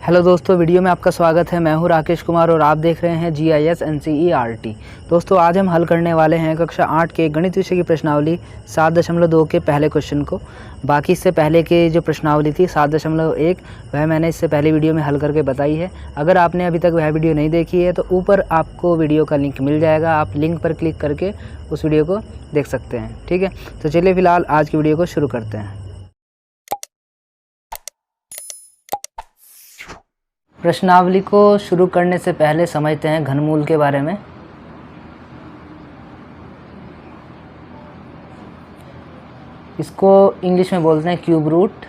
Hello दोस्तों, video में आपका स्वागत है। मैं हूं राकेश कुमार और आप देख रहे हैं GIS NCERT। दोस्तों, आज हम हल करने वाले हैं कक्षा 8 के गणित विषय की प्रश्नावली 7.2 के पहले क्वेश्चन को। बाकी इससे पहले के जो प्रश्नावली थी 7.1 वह मैंने इससे पहले वीडियो में हल करके बताई है। अगर आपने अभी तक वह वीडियो नहीं देखी है तो ऊपर आपको वीडियो का लिंक मिल जाएगा, आप लिंक पर क्लिक करके उस वीडियो को देख सकते हैं। ठीक है, तो चलिए फ़िलहाल आज की वीडियो को शुरू करते हैं। प्रश्नावली को शुरू करने से पहले समझते हैं घनमूल के बारे में। इसको इंग्लिश में बोलते हैं क्यूब रूट।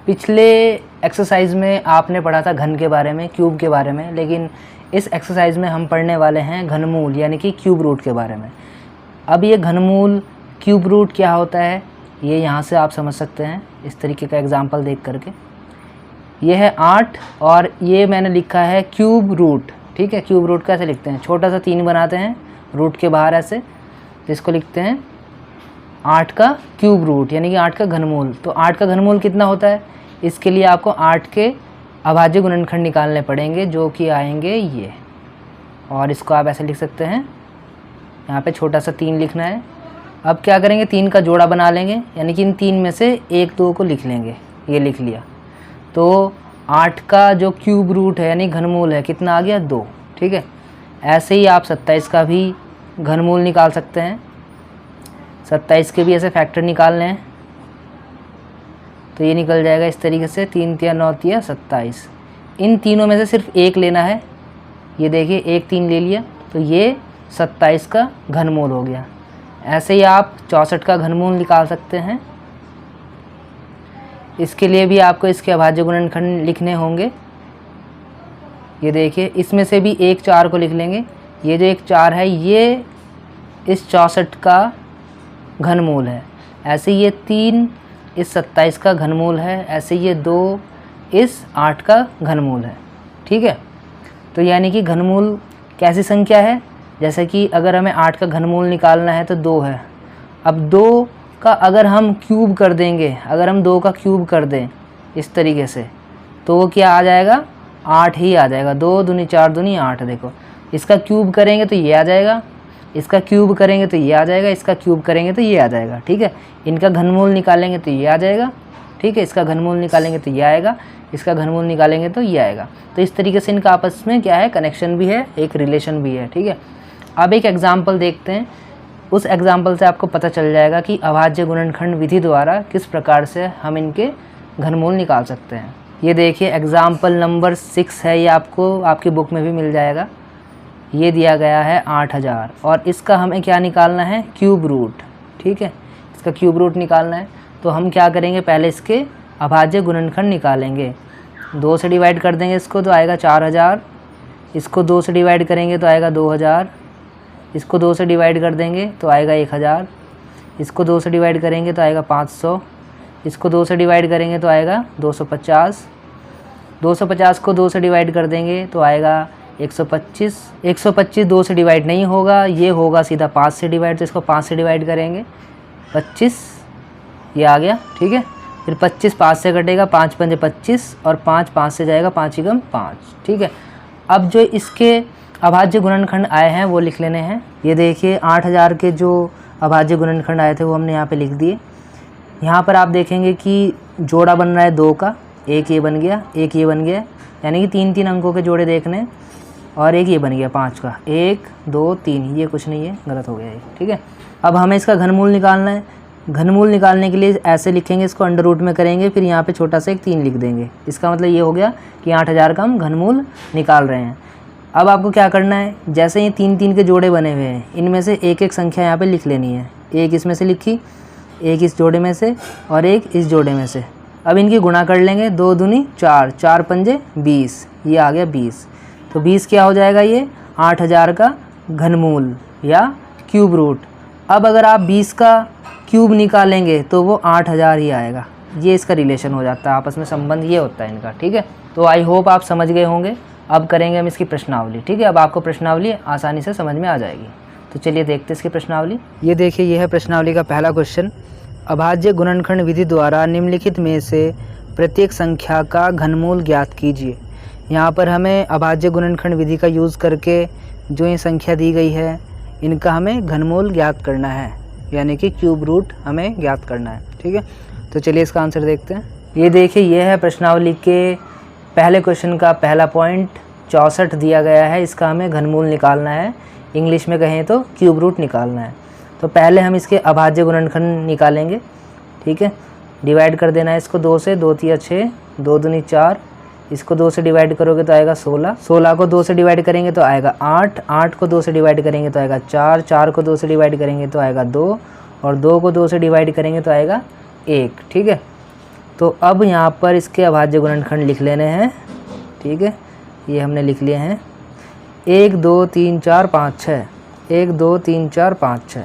पिछले एक्सरसाइज में आपने पढ़ा था घन के बारे में, क्यूब के बारे में, लेकिन इस एक्सरसाइज में हम पढ़ने वाले हैं घनमूल यानी कि क्यूब रूट के बारे में। अब ये घनमूल क्यूब रूट क्या होता है ये यहाँ से आप समझ सकते हैं इस तरीके का एग्जाम्पल देख करके। ये है 8 और ये मैंने लिखा है क्यूब रूट। ठीक है, क्यूब रूट कैसे लिखते हैं, छोटा सा 3 बनाते हैं रूट के बाहर ऐसे, तो इसको लिखते हैं 8 का क्यूब रूट यानी कि 8 का घनमूल। तो 8 का घनमूल कितना होता है, इसके लिए आपको 8 के अभाज्य गुणनखंड निकालने पड़ेंगे जो कि आएंगे ये, और इसको आप ऐसे लिख सकते हैं, यहाँ पे छोटा सा 3 लिखना है। अब क्या करेंगे, 3 का जोड़ा बना लेंगे यानी कि इन 3 में से 1 2 को लिख लेंगे, ये लिख लिया। तो 8 का जो क्यूब रूट है यानी घनमूल है कितना आ गया 2। ठीक है, ऐसे ही आप 27 का भी घनमूल निकाल सकते हैं। 27 के भी ऐसे फैक्टर निकालने हैं तो ये निकल जाएगा इस तरीके से, 3 3 9 3 27। इन तीनों में से सिर्फ एक लेना है, ये देखिए 1 3 ले लिया तो ये 27 का घनमूल हो गया। ऐसे ही आप 64 का घनमूल निकाल सकते हैं। इसके लिए भी आपको इसके अभाज्य गुणनखंड लिखने होंगे। ये देखिए इसमें से भी एक 4 को लिख लेंगे, ये जो एक 4 है ये इस 64 का घनमूल है। ऐसे ये 3 इस 27 का घनमूल है, ऐसे ये 2 इस 8 का घनमूल है। ठीक है, तो यानी कि घनमूल कैसी संख्या है, जैसे कि अगर हमें 8 का घनमूल निकालना है तो 2 है। अब 2 का अगर हम क्यूब कर देंगे, अगर हम 2 का क्यूब कर दें इस तरीके से तो वो क्या आ जाएगा, 8 ही आ जाएगा। 2 दूनी 4 दूनी 8। देखो इसका क्यूब करेंगे तो ये आ जाएगा, इसका क्यूब करेंगे तो ये आ जाएगा, इसका क्यूब करेंगे तो ये आ जाएगा। ठीक है, इनका घनमूल निकालेंगे तो ये आ जाएगा। ठीक है, इसका घनमूल निकालेंगे तो ये आएगा, इसका घनमूल निकालेंगे तो ये आएगा। तो इस तरीके से इनका आपस में क्या है, कनेक्शन भी है, एक रिलेशन भी है। ठीक है, अब एक एग्जाम्पल देखते हैं, उस एग्जाम्पल से आपको पता चल जाएगा कि अभाज्य गुणनखंड विधि द्वारा किस प्रकार से हम इनके घनमूल निकाल सकते हैं। ये देखिए एग्जाम्पल नंबर 6 है, ये आपको आपकी बुक में भी मिल जाएगा। ये दिया गया है 8000 और इसका हमें क्या निकालना है, क्यूब रूट। ठीक है, इसका क्यूब रूट निकालना है तो हम क्या करेंगे, पहले इसके अभाज्य गुणनखंड निकालेंगे। 2 से डिवाइड कर देंगे इसको तो आएगा 4000, इसको 2 से डिवाइड करेंगे तो आएगा 2000, इसको 2 से डिवाइड कर देंगे तो आएगा 1000, इसको 2 से डिवाइड करेंगे तो आएगा 500, इसको 2 से डिवाइड करेंगे तो आएगा 250, 250 को 2 से डिवाइड कर देंगे तो आएगा 125, 125 2 से डिवाइड नहीं होगा, ये होगा सीधा 5 से डिवाइड, तो इसको 5 से डिवाइड करेंगे 25, ये आ गया। ठीक है, फिर 25 5 से कटेगा, 5 5 25 और 5 5 से जाएगा 5 एकम 5। ठीक है, अब जो इसके अभाज्य गुणनखंड आए हैं वो लिख लेने हैं। ये देखिए 8000 के जो अभाज्य गुणनखंड आए थे वो हमने यहाँ पे लिख दिए। यहाँ पर आप देखेंगे कि जोड़ा बन रहा है 2 का, एक ये बन गया, एक ये बन गया, यानी कि 3 3 अंकों के जोड़े देखने, और एक ये बन गया 5 का, 1 2 3, ये कुछ नहीं है, गलत हो गया ये। ठीक है, अब हमें इसका घनमूल निकालना है। घनमूल निकालने के लिए ऐसे लिखेंगे, इसको अंडर रूट में करेंगे, फिर यहाँ पे छोटा सा एक 3 लिख देंगे। इसका मतलब ये हो गया कि 8000 का हम घनमूल निकाल रहे हैं। अब आपको क्या करना है, जैसे ये 3 3 के जोड़े बने हुए हैं, इनमें से एक एक संख्या यहाँ पे लिख लेनी है। एक इसमें से लिखी, एक इस जोड़े में से और एक इस जोड़े में से। अब इनकी गुणा कर लेंगे, 2 दूनी 4, 4 पंजे 20, ये आ गया 20। तो 20 क्या हो जाएगा, ये 8000 का घनमूल या क्यूब रूट। अब अगर आप 20 का क्यूब निकालेंगे तो वो 8000 ही आएगा। ये इसका रिलेशन हो जाता है, आपस में संबंध ये होता है इनका। ठीक है, तो आई होप आप समझ गए होंगे। अब करेंगे हम इसकी प्रश्नावली। ठीक है, अब आपको प्रश्नावली आसानी से समझ में आ जाएगी। तो चलिए देखते हैं इसकी प्रश्नावली। ये देखिए, ये है प्रश्नावली का पहला क्वेश्चन। अभाज्य गुणनखंड विधि द्वारा निम्नलिखित में से प्रत्येक संख्या का घनमूल ज्ञात कीजिए। यहाँ पर हमें अभाज्य गुणनखंड विधि का यूज़ करके जो ये संख्या दी गई है इनका हमें घनमूल ज्ञात करना है, यानी कि क्यूब रूट हमें ज्ञात करना है। ठीक है, तो चलिए इसका आंसर देखते हैं। ये देखिए, ये है प्रश्नावली के पहले क्वेश्चन का पहला पॉइंट 64 दिया गया है, इसका हमें घनमूल निकालना है, इंग्लिश में कहें तो क्यूब रूट निकालना है। तो पहले हम इसके अभाज्य गुणनखंड निकालेंगे। ठीक है, डिवाइड कर देना है इसको 2 से, 2 तिया 6, 2 दूनी 4, इसको 2 से डिवाइड करोगे तो आएगा 16, 16 को 2 से डिवाइड करेंगे तो आएगा 8, 8 को 2 से डिवाइड करेंगे तो आएगा 4, 4 को 2 से डिवाइड करेंगे तो आएगा 2, और 2 को 2 से डिवाइड करेंगे तो आएगा 1। ठीक है, तो अब यहाँ पर इसके अभाज्य गुणनखंड लिख लेने हैं। ठीक है, ये हमने लिख लिए हैं 1 2 3 4 5 6, 1 2 3 4 5 6।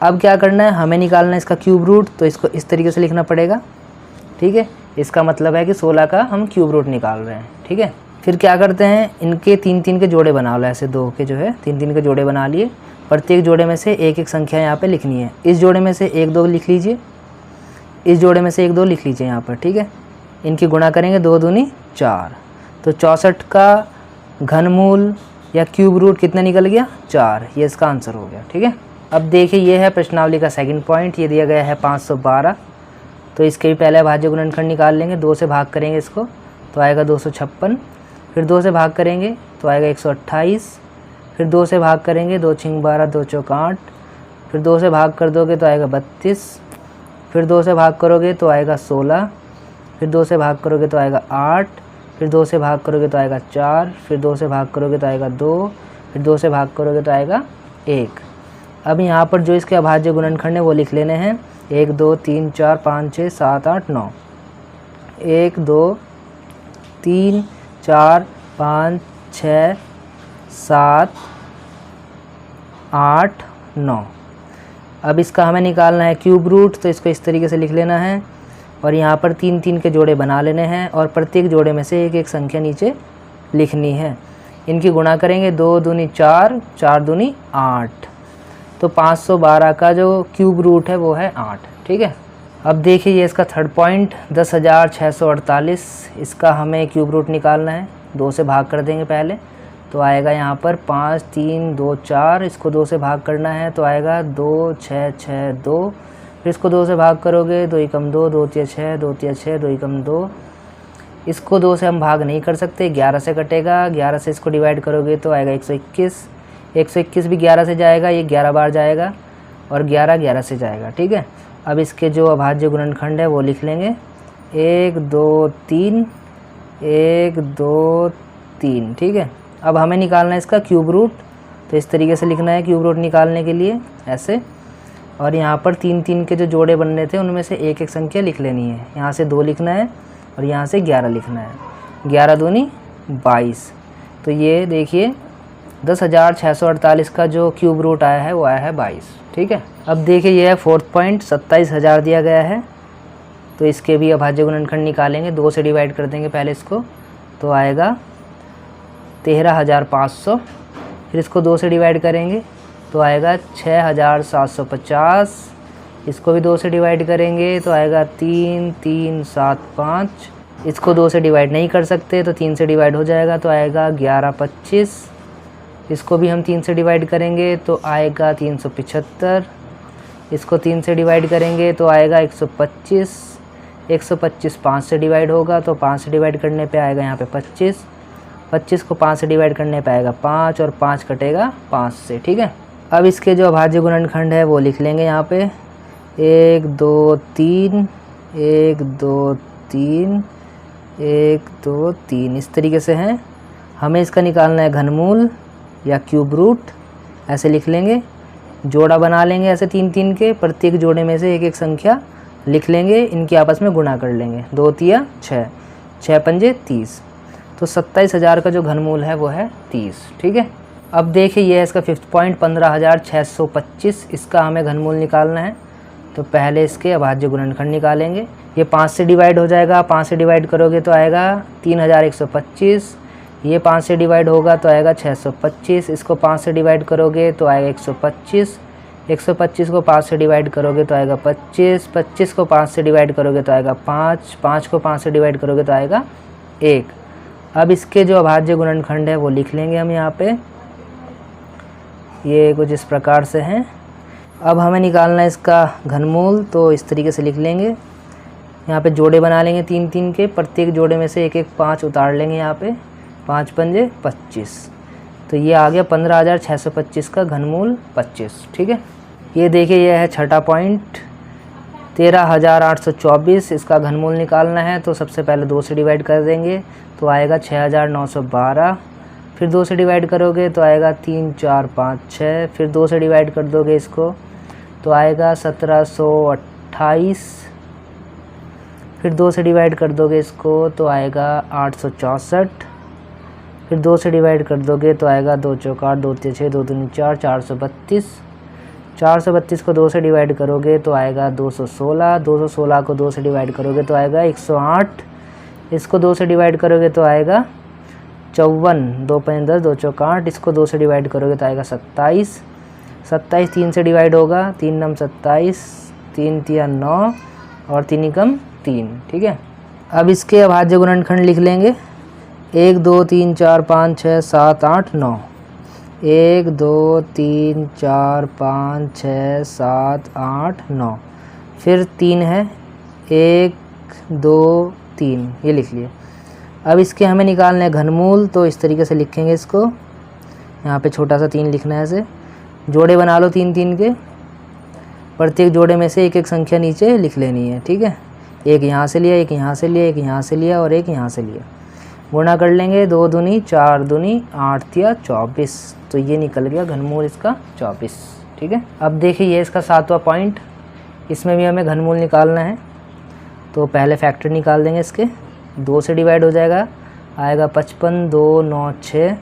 अब क्या करना है, हमें निकालना है इसका क्यूब रूट, तो इसको इस तरीके से लिखना पड़ेगा। ठीक है, इसका मतलब है कि 16 का हम क्यूब रूट निकाल रहे हैं। ठीक है, फिर क्या करते हैं, इनके 3-3 के जोड़े बना लो, ऐसे 2 के जो है 3-3 के जोड़े बना लिए। प्रत्येक जोड़े में से एक एक संख्या यहाँ पे लिखनी है। इस जोड़े में से 1 2 लिख लीजिए, इस जोड़े में से 1 2 लिख लीजिए यहाँ पर। ठीक है, इनकी गुणा करेंगे 2 दूनी 4, तो 64 का घनमूल या क्यूब रूट कितना निकल गया, 4। ये इसका आंसर हो गया। ठीक है, अब देखिए, ये है प्रश्नावली का सेकंड पॉइंट, ये दिया गया है 512। तो इसके भी पहले अभाज्य गुणनखंड निकाल लेंगे। 2 से भाग करेंगे इसको तो आएगा 256, फिर 2 से भाग करेंगे तो आएगा 128, फिर 2 से भाग करेंगे 2 छिंग 12, 2 चौक 8, फिर 2 से भाग कर दोगे तो आएगा 32, फिर 2 से भाग करोगे तो आएगा 16, फिर 2 से भाग करोगे तो आएगा 8, फिर 2 से भाग करोगे तो आएगा 4, फिर 2 से भाग करोगे तो आएगा 2, फिर 2 से भाग करोगे तो आएगा 1। अब यहाँ पर जो इसके अभाज्य गुणनखंड है वो लिख लेने हैं 1 2 3 4 5 6 7 8 9, 1 2 3 4 5 6 7 8 9। अब इसका हमें निकालना है क्यूब रूट, तो इसको इस तरीके से लिख लेना है और यहाँ पर 3-3 के जोड़े बना लेने हैं और प्रत्येक जोड़े में से एक एक संख्या नीचे लिखनी है। इनकी गुणा करेंगे 2 दूनी 4, 4 दूनी 8, तो 512 का जो क्यूब रूट है वो है 8। ठीक है, अब देखिए, ये इसका थर्ड पॉइंट 10,648, इसका हमें क्यूब रूट निकालना है। 2 से भाग कर देंगे पहले तो आएगा यहाँ पर 5 3 2 4, इसको 2 से भाग करना है तो आएगा 2 6 6 2, फिर इसको 2 से भाग करोगे 2 एकम 2, 2 तिया 6, 2 तिया 6, 2 एकम 2। इसको 2 से हम भाग नहीं कर सकते, 11 से कटेगा, 11 से इसको डिवाइड करोगे तो आएगा 121, 121 भी 11 से जाएगा, ये 11 बार जाएगा और 11 11 से जाएगा। ठीक है, अब इसके जो अभाज्य गुणनखंड है वो लिख लेंगे 1 2 3, 1 2 3। ठीक है, अब हमें निकालना है इसका क्यूब रूट, तो इस तरीके से लिखना है क्यूब रूट निकालने के लिए ऐसे, और यहाँ पर 3-3 के जो जोड़े बनने थे उनमें से एक एक संख्या लिख लेनी है। यहाँ से 2 लिखना है और यहाँ से 11 लिखना है, 11 दूनी 22। तो ये देखिए 10,648 का जो क्यूब रूट आया है वो आया है 22। ठीक है, अब देखिए, ये है फोर्थ पॉइंट 27,000 दिया गया है, तो इसके भी अभाज्य गुणनखंड निकालेंगे। 2 से डिवाइड कर देंगे पहले इसको तो आएगा 13,500, फिर इसको 2 से डिवाइड करेंगे तो आएगा 6,750, इसको भी 2 से डिवाइड करेंगे तो आएगा 3 3 7 5, इसको 2 से डिवाइड नहीं कर सकते तो 3 से डिवाइड हो जाएगा तो आएगा 11 25, इसको भी हम 3 से डिवाइड करेंगे तो आएगा 375, इसको 3 से डिवाइड करेंगे तो आएगा 125, 125 5 से डिवाइड होगा तो 5 से डिवाइड करने पे आएगा यहाँ पे 25, 25 को 5 से डिवाइड करने पे आएगा 5 और 5 कटेगा 5 से। ठीक है, अब इसके जो अभाज्य गुणनखंड है वो लिख लेंगे यहाँ पे 1 2 3, 1 2 3, 1 2 3, इस तरीके से हैं। हमें इसका निकालना है घनमूल या क्यूब रूट, ऐसे लिख लेंगे। जोड़ा बना लेंगे ऐसे 3-3 के, प्रत्येक जोड़े में से एक एक संख्या लिख लेंगे, इनकी आपस में गुणा कर लेंगे। 2 तिया 6, 6 पंजे 30, तो 27,000 का जो घनमूल है वो है 30। ठीक है, अब देखिए, ये है इसका फिफ्थ पॉइंट 15,625, इसका हमें घनमूल निकालना है। तो पहले इसके अभाज्य गुणनखंड निकालेंगे। ये 5 से डिवाइड हो जाएगा, 5 से डिवाइड करोगे तो आएगा 3,125, ये 5 से डिवाइड होगा तो आएगा 625, इसको 5 से डिवाइड करोगे तो आएगा 125, 125 को 5 से डिवाइड करोगे तो आएगा 25, 25 को 5 से डिवाइड करोगे तो आएगा 5, 5 को 5 से डिवाइड करोगे तो आएगा 1। अब इसके जो अभाज्य गुणनखंड है वो लिख लेंगे हम यहाँ पे, ये कुछ इस प्रकार से हैं। अब हमें निकालना है इसका घनमूल, तो इस तरीके से लिख लेंगे। यहाँ पे जोड़े बना लेंगे 3 3 के, प्रत्येक जोड़े में से 1 1 5 उतार लेंगे यहाँ पे, 5 पंजे 25, तो ये आ गया 15,625 का घनमूल 25। ठीक है, ये देखिए ये है छठा पॉइंट, 13,824 इसका घनमूल निकालना है। तो सबसे पहले 2 से डिवाइड कर देंगे तो आएगा 6,912, फिर 2 से डिवाइड करोगे तो आएगा 3 4 5 6, फिर 2 से डिवाइड कर दोगे इसको तो आएगा 1728, फिर 2 से डिवाइड कर दोगे इसको तो आएगा 864, फिर 2 से डिवाइड कर दोगे तो आएगा 2 चौक 8, 2 6 2 3 4, 432, 432 को 2 से डिवाइड करोगे तो आएगा 216, 216 को 2 से डिवाइड करोगे तो आएगा 108, इसको 2 से डिवाइड करोगे तो आएगा 54, 2 5 10, 2 चौक 8, इसको 2 से डिवाइड करोगे तो आएगा 27, 27 3 से डिवाइड होगा, 3 9 27, 3 3 9 और 3 एकम 3। ठीक है, अब इसके अभाज्य गुणनखंड लिख लेंगे, 1 2 3 4 5 6 7 8 9, 1 2 3 4 5 6 7 8 9, फिर 3 है 1 2 3, ये लिख लिए। अब इसके हमें निकालना है घनमूल, तो इस तरीके से लिखेंगे इसको, यहाँ पे छोटा सा 3 लिखना है ऐसे, जोड़े बना लो 3 3 के, प्रत्येक जोड़े में से 1 1 संख्या नीचे लिख लेनी है। ठीक है, एक यहाँ से लिया, एक यहाँ से लिया, एक यहाँ से लिया और एक यहाँ से लिया, गुणा कर लेंगे, 2 दूनी 4 दूनी 8 तिया 24, तो ये निकल गया घनमूल इसका 24। ठीक है, अब देखिए ये इसका 7वां पॉइंट, इसमें भी हमें घनमूल निकालना है। तो पहले फैक्टर निकाल देंगे इसके, 2 से डिवाइड हो जाएगा, आएगा 55 2 9 6,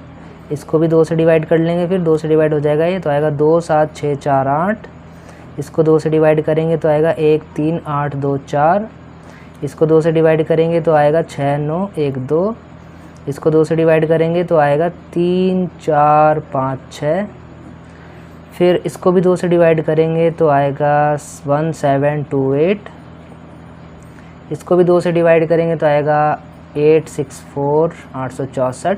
इसको भी 2 से डिवाइड कर लेंगे, फिर 2 से डिवाइड हो जाएगा ये, तो आएगा 2 7 6 4 8, इसको 2 से डिवाइड करेंगे तो आएगा 1 3 8 2 4, इसको 2 से डिवाइड करेंगे तो आएगा 6 9 1 2, इसको 2 से डिवाइड करेंगे तो आएगा 3 4 5 6, फिर इसको भी 2 से डिवाइड करेंगे तो आएगा 1 7 2 8, इसको भी 2 से डिवाइड करेंगे तो आएगा 8 6 4 864,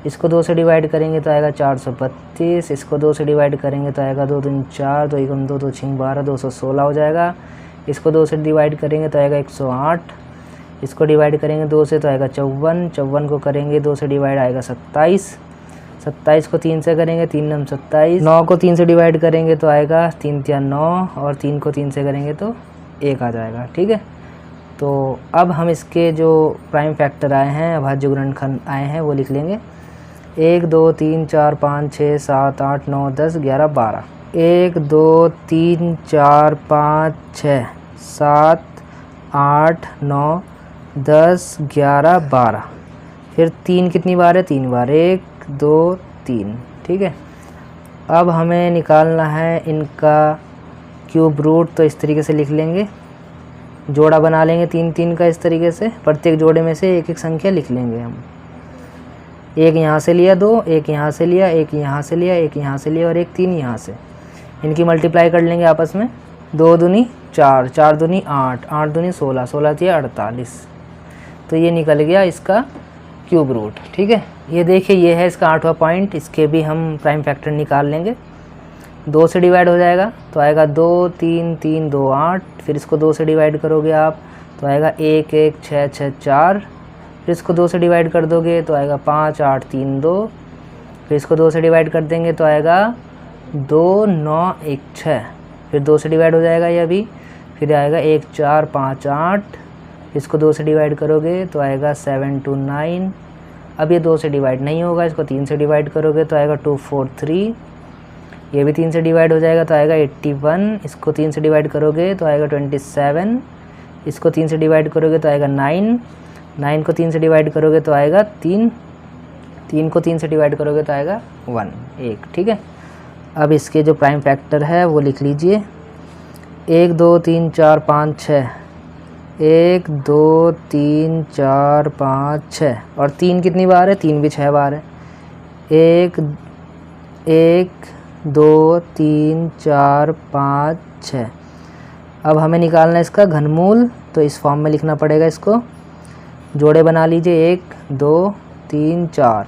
इसको 2 से डिवाइड करेंगे तो आएगा 432, इसको 2 से डिवाइड करेंगे तो आएगा 2 3 4, 2 1 2 2 6 12, 216 हो जाएगा, इसको 2 से डिवाइड करेंगे तो आएगा 108, इसको डिवाइड करेंगे 2 से तो आएगा 54, 54 को करेंगे 2 से डिवाइड आएगा 27, 27 को 3 से करेंगे 3 9 27, 9 को 3 से डिवाइड करेंगे तो आएगा 3 3 9 और 3 को 3 से करेंगे तो 1 आ जाएगा। ठीक है, तो अब हम इसके जो प्राइम फैक्टर आए हैं, अभाज्य गुणनखंड आए हैं, वो लिख लेंगे, 1 2 3 4 5 6 7 8 9 10 11 12, 1 2 3 4 5 6 7 8 9 10 11 12, फिर 3 कितनी बार है, 3 बार, 1 2 3। ठीक है, अब हमें निकालना है इनका क्यूब रूट, तो इस तरीके से लिख लेंगे, जोड़ा बना लेंगे 3 3 का, इस तरीके से प्रत्येक जोड़े में से 1 1 संख्या लिख लेंगे हम, एक यहाँ से लिया 2, एक यहाँ से लिया, एक यहाँ से लिया, एक यहाँ से लिया और एक 3 यहाँ से, इनकी मल्टीप्लाई कर लेंगे आपस में, 2 दूनी 4, 4 दूनी 8, 8 दूनी 16, 16 तिया 48, तो ये निकल गया इसका क्यूब रूट। ठीक है, ये देखिए ये है इसका 8वां पॉइंट, इसके भी हम प्राइम फैक्टर निकाल लेंगे। 2 से डिवाइड हो जाएगा तो आएगा 2 3 3 2 8, फिर इसको 2 से डिवाइड करोगे आप तो आएगा 1 1 6 6 4, फिर इसको 2 से डिवाइड कर दोगे तो आएगा 5 8 3 2, फिर इसको 2 से डिवाइड कर देंगे तो आएगा 2 9 1 6, फिर 2 से डिवाइड हो जाएगा ये अभी, फिर आएगा 1 4 5 8, इसको 2 से डिवाइड करोगे तो आएगा 7 2 9, अब ये 2 से डिवाइड नहीं होगा, इसको 3 से डिवाइड करोगे तो आएगा 2 4 3, ये भी 3 से डिवाइड हो जाएगा तो आएगा 81, इसको 3 से डिवाइड करोगे तो आएगा 27, इसको 3 से डिवाइड करोगे तो आएगा 9, 9 को 3 से डिवाइड करोगे तो आएगा 3, 3 को 3 से डिवाइड करोगे तो आएगा 1। ठीक है, अब इसके जो प्राइम फैक्टर है वो लिख लीजिए, 1 2 3 4 5 6, 1 2 3 4 5 6 और 3 कितनी बार है, 3 भी 6 बार है, 1 1 2 3 4 5 6। अब हमें निकालना है इसका घनमूल, तो इस फॉर्म में लिखना पड़ेगा इसको। जोड़े बना लीजिए 1 2 3 4,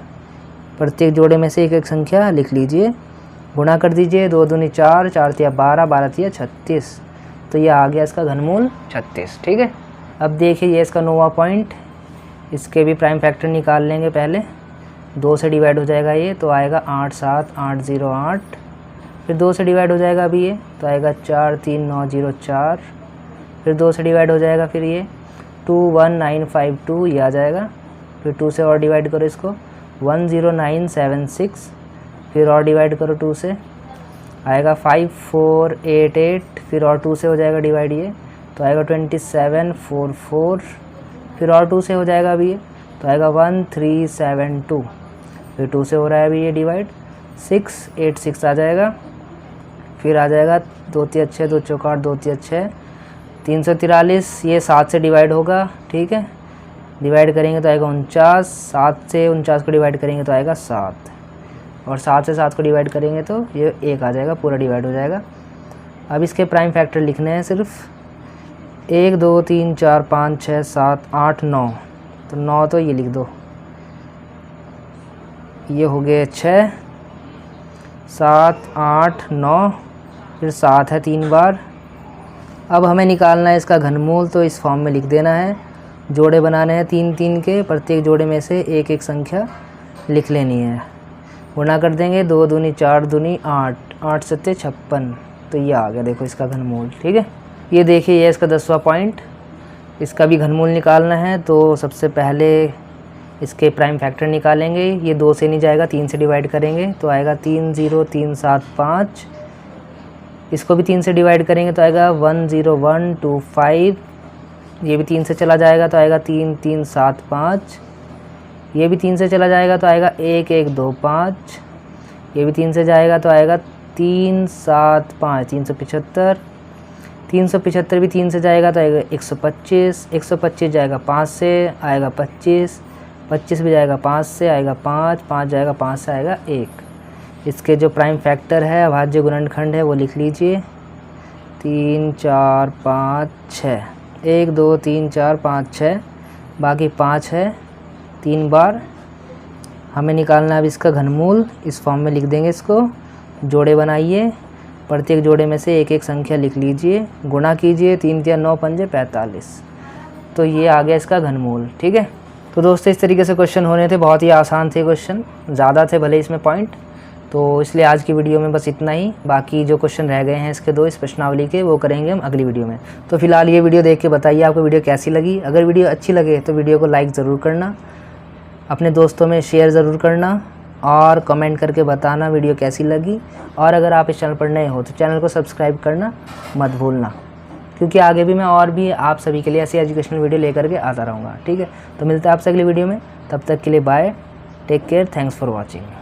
प्रत्येक जोड़े में से एक एक संख्या लिख लीजिए। गुणा कर दीजिए, 2 दूनी 4, 4 तिया 12, 12 तिया 36। तो ये आ गया इसका घनमूल 36। ठीक है, अब देखिए ये इसका 9वां पॉइंट, इसके भी प्राइम फैक्टर निकाल लेंगे। पहले 2 से डिवाइड हो जाएगा ये, तो आएगा 8 7 8 0 8। फिर 2 से डिवाइड हो जाएगा अभी ये, तो आएगा 4 3 9 0 4। फिर 2 से डिवाइड हो जाएगा, फिर ये 2 1 9 5 2 ये आ जाएगा। फिर 2 से और डिवाइड करो इसको, 1 0 9 7 6। फिर और डिवाइड करो 2 से, आएगा 5 4 8 8। फिर और 2 से हो जाएगा डिवाइड ये, तो आएगा 27 4 4। फिर और 2 से हो जाएगा अभी ये, तो आएगा 1 3 7 2। फिर 2 से हो रहा है अभी ये डिवाइड, 6 8 6 आ जाएगा। फिर आ जाएगा 2 तिया 6 2 चौका 2 तिया 6, 343। ये 7 से डिवाइड होगा। ठीक है, डिवाइड करेंगे तो आएगा 49। 7 से 49 को डिवाइड करेंगे तो आएगा 7, और 7 से 7 को डिवाइड करेंगे तो ये 1 आ जाएगा, पूरा डिवाइड हो जाएगा। अब इसके प्राइम फैक्टर लिखने हैं सिर्फ 1 2 3 4 5 6 7 8 9। तो 9 तो ये लिख दो, ये हो गए 6 7 8 9। फिर 7 है 3 बार। अब हमें निकालना है इसका घनमूल, तो इस फॉर्म में लिख देना है। जोड़े बनाने हैं 3 3 के, प्रत्येक जोड़े में से एक एक संख्या लिख लेनी है। गुणा कर देंगे, 2 दूनी 4 दूनी 8, 8 सत्ते 56। तो ये आ गया देखो इसका घनमूल। ठीक है, ये देखिए ये इसका 10वां पॉइंट, इसका भी घनमूल निकालना है। तो सबसे पहले इसके प्राइम फैक्टर निकालेंगे। ये 2 से नहीं जाएगा, 3 से डिवाइड करेंगे तो आएगा 3 0 3 7 5। इसको भी 3 से डिवाइड करेंगे तो आएगा 1 0 1 2 5। ये भी 3 से चला जाएगा तो आएगा 3 3 7 5। ये भी 3 से चला जाएगा तो आएगा 1 1 2 5। ये भी 3 से जाएगा तो आएगा 3 7 5 375। 375 भी 3 से जाएगा तो आएगा 125। 125 जाएगा 5 से, आएगा 25। 25 भी जाएगा 5 से, आएगा 5। 5 जाएगा 5 से, आएगा 1। इसके जो प्राइम फैक्टर है, अभाज्य गुणनखंड है, वो लिख लीजिए 3 4 5 6। 1 2 3 4 5 6, बाकी 5 है 3 बार। हमें निकालना है अब इसका घनमूल, इस फॉर्म में लिख देंगे इसको। जोड़े बनाइए, प्रत्येक जोड़े में से एक एक संख्या लिख लीजिए। गुणा कीजिए, 3 3 9 5 45। तो ये आ गया इसका घनमूल। ठीक है, तो दोस्तों इस तरीके से क्वेश्चन होने थे, बहुत ही आसान थे क्वेश्चन, ज़्यादा थे भले इसमें पॉइंट। तो इसलिए आज की वीडियो में बस इतना ही। बाकी जो क्वेश्चन रह गए हैं इसके 2 इस प्रश्नावली के, वो करेंगे हम अगली वीडियो में। तो फिलहाल ये वीडियो देख के बताइए आपको वीडियो कैसी लगी। अगर वीडियो अच्छी लगे तो वीडियो को लाइक ज़रूर करना, अपने दोस्तों में शेयर ज़रूर करना, और कमेंट करके बताना वीडियो कैसी लगी। और अगर आप इस चैनल पर नए हो तो चैनल को सब्सक्राइब करना मत भूलना, क्योंकि आगे भी मैं और भी आप सभी के लिए ऐसी एजुकेशनल वीडियो लेकर के आता रहूँगा। ठीक है, तो मिलते हैं आपसे अगली वीडियो में, तब तक के लिए bye, take care, thanks for watching.